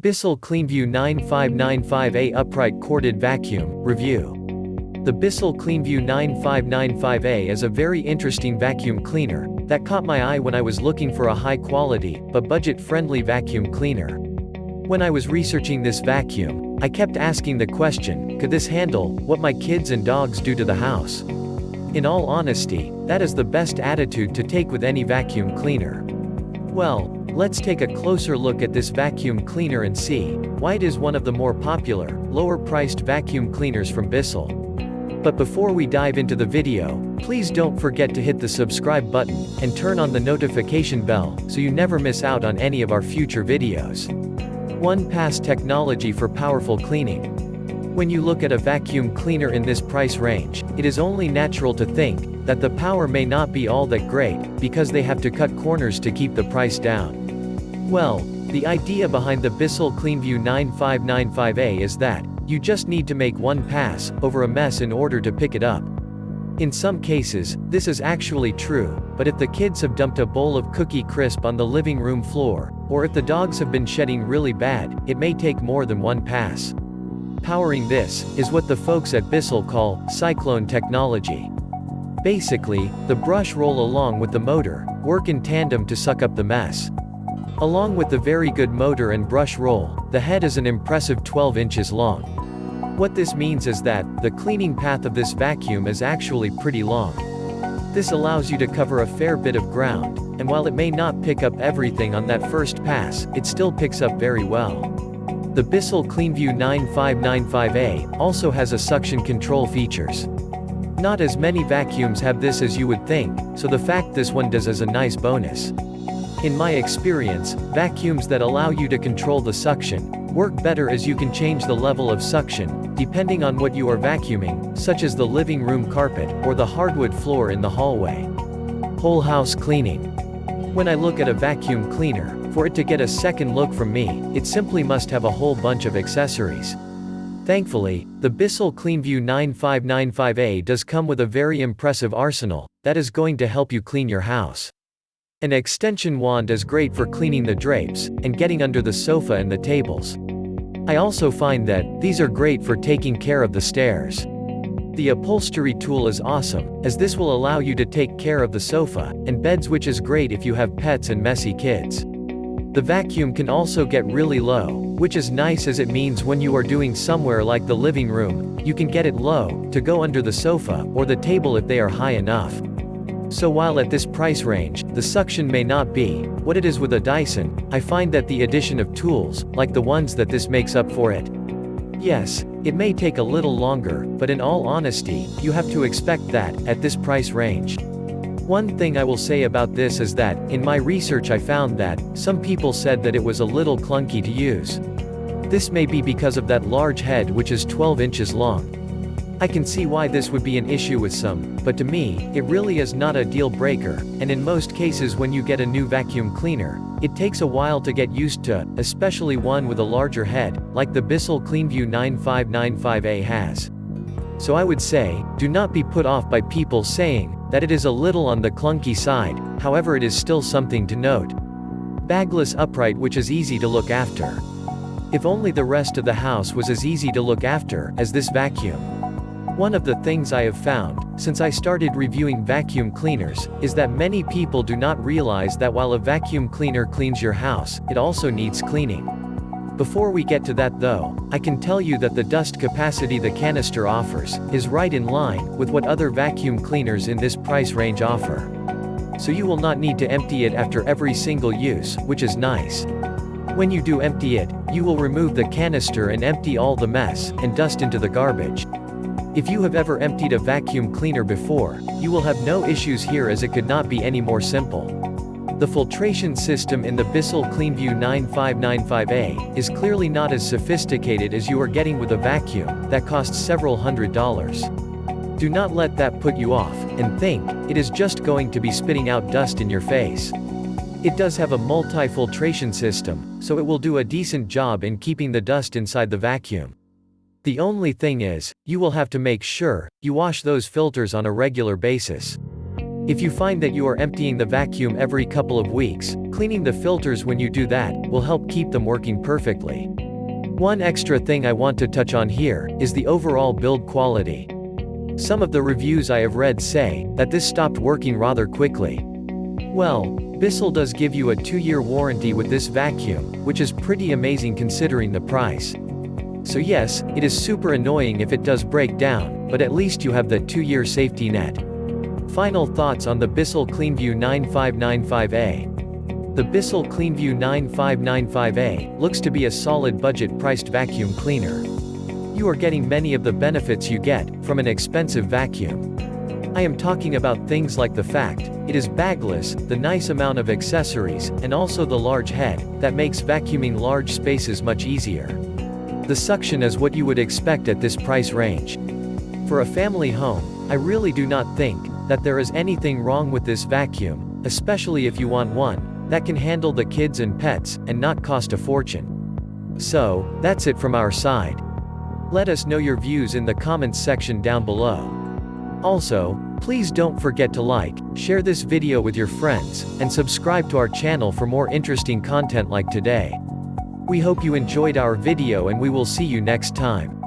Bissell Cleanview 9595A Upright Corded Vacuum Review. The Bissell Cleanview 9595A is a very interesting vacuum cleaner that caught my eye when I was looking for a high-quality, but budget-friendly vacuum cleaner. When I was researching this vacuum, I kept asking the question, could this handle what my kids and dogs do to the house? In all honesty, that is the best attitude to take with any vacuum cleaner. Well, let's take a closer look at this vacuum cleaner and see why it is one of the more popular, lower-priced vacuum cleaners from Bissell. But before we dive into the video, please don't forget to hit the subscribe button and turn on the notification bell so you never miss out on any of our future videos. 1-pass technology for powerful cleaning. When you look at a vacuum cleaner in this price range, it is only natural to think that the power may not be all that great, because they have to cut corners to keep the price down. Well, the idea behind the Bissell Cleanview 9595A is that you just need to make one pass over a mess in order to pick it up. In some cases, this is actually true, but if the kids have dumped a bowl of Cookie Crisp on the living room floor, or if the dogs have been shedding really bad, it may take more than one pass. Powering this is what the folks at Bissell call cyclone technology. Basically, the brush roll along with the motor work in tandem to suck up the mess. Along with the very good motor and brush roll, the head is an impressive 12 inches long. What this means is that the cleaning path of this vacuum is actually pretty long. This allows you to cover a fair bit of ground, and while it may not pick up everything on that first pass, it still picks up very well. The Bissell Cleanview 9595A also has a suction control features. Not as many vacuums have this as you would think, so the fact this one does is a nice bonus. In my experience, vacuums that allow you to control the suction work better as you can change the level of suction, depending on what you are vacuuming, such as the living room carpet, or the hardwood floor in the hallway. Whole house cleaning. When I look at a vacuum cleaner, for it to get a second look from me, it simply must have a whole bunch of accessories. Thankfully, the Bissell Cleanview 9595A does come with a very impressive arsenal that is going to help you clean your house. An extension wand is great for cleaning the drapes and getting under the sofa and the tables. I also find that these are great for taking care of the stairs. The upholstery tool is awesome, as this will allow you to take care of the sofa and beds, which is great if you have pets and messy kids. The vacuum can also get really low, which is nice as it means when you are doing somewhere like the living room, you can get it low to go under the sofa or the table if they are high enough. So while at this price range, the suction may not be what it is with a Dyson, I find that the addition of tools, like the ones that this makes up for it. Yes, it may take a little longer, but in all honesty, you have to expect that, at this price range. One thing I will say about this is that, in my research I found that, some people said that it was a little clunky to use. This may be because of that large head which is 12 inches long. I can see why this would be an issue with some, but to me, it really is not a deal breaker, and in most cases when you get a new vacuum cleaner, it takes a while to get used to, especially one with a larger head, like the Bissell Cleanview 9595A has. So I would say, do not be put off by people saying that it is a little on the clunky side, however it is still something to note. Bagless upright, which is easy to look after. If only the rest of the house was as easy to look after as this vacuum. One of the things I have found, since I started reviewing vacuum cleaners, is that many people do not realize that while a vacuum cleaner cleans your house, it also needs cleaning. Before we get to that though, I can tell you that the dust capacity the canister offers is right in line with what other vacuum cleaners in this price range offer. So you will not need to empty it after every single use, which is nice. When you do empty it, you will remove the canister and empty all the mess and dust into the garbage. If you have ever emptied a vacuum cleaner before, you will have no issues here, as it could not be any more simple. The filtration system in the Bissell Cleanview 9595A is clearly not as sophisticated as you are getting with a vacuum that costs several $100s. Do not let that put you off, and think it is just going to be spitting out dust in your face. It does have a multi-filtration system, so it will do a decent job in keeping the dust inside the vacuum. The only thing is, you will have to make sure you wash those filters on a regular basis. If you find that you are emptying the vacuum every couple of weeks, cleaning the filters when you do that will help keep them working perfectly. One extra thing I want to touch on here is the overall build quality. Some of the reviews I have read say that this stopped working rather quickly. Well, Bissell does give you a 2-year warranty with this vacuum, which is pretty amazing considering the price. So yes, it is super annoying if it does break down, but at least you have the 2-year safety net. Final thoughts on the Bissell Cleanview 9595A. The Bissell Cleanview 9595A looks to be a solid budget-priced vacuum cleaner. You are getting many of the benefits you get from an expensive vacuum. I am talking about things like the fact it is bagless, the nice amount of accessories, and also the large head that makes vacuuming large spaces much easier. The suction is what you would expect at this price range. For a family home, I really do not think that there is anything wrong with this vacuum, especially if you want one that can handle the kids and pets and not cost a fortune. So, that's it from our side. Let us know your views in the comments section down below. Also, please don't forget to like, share this video with your friends, and subscribe to our channel for more interesting content like today. We hope you enjoyed our video and we will see you next time.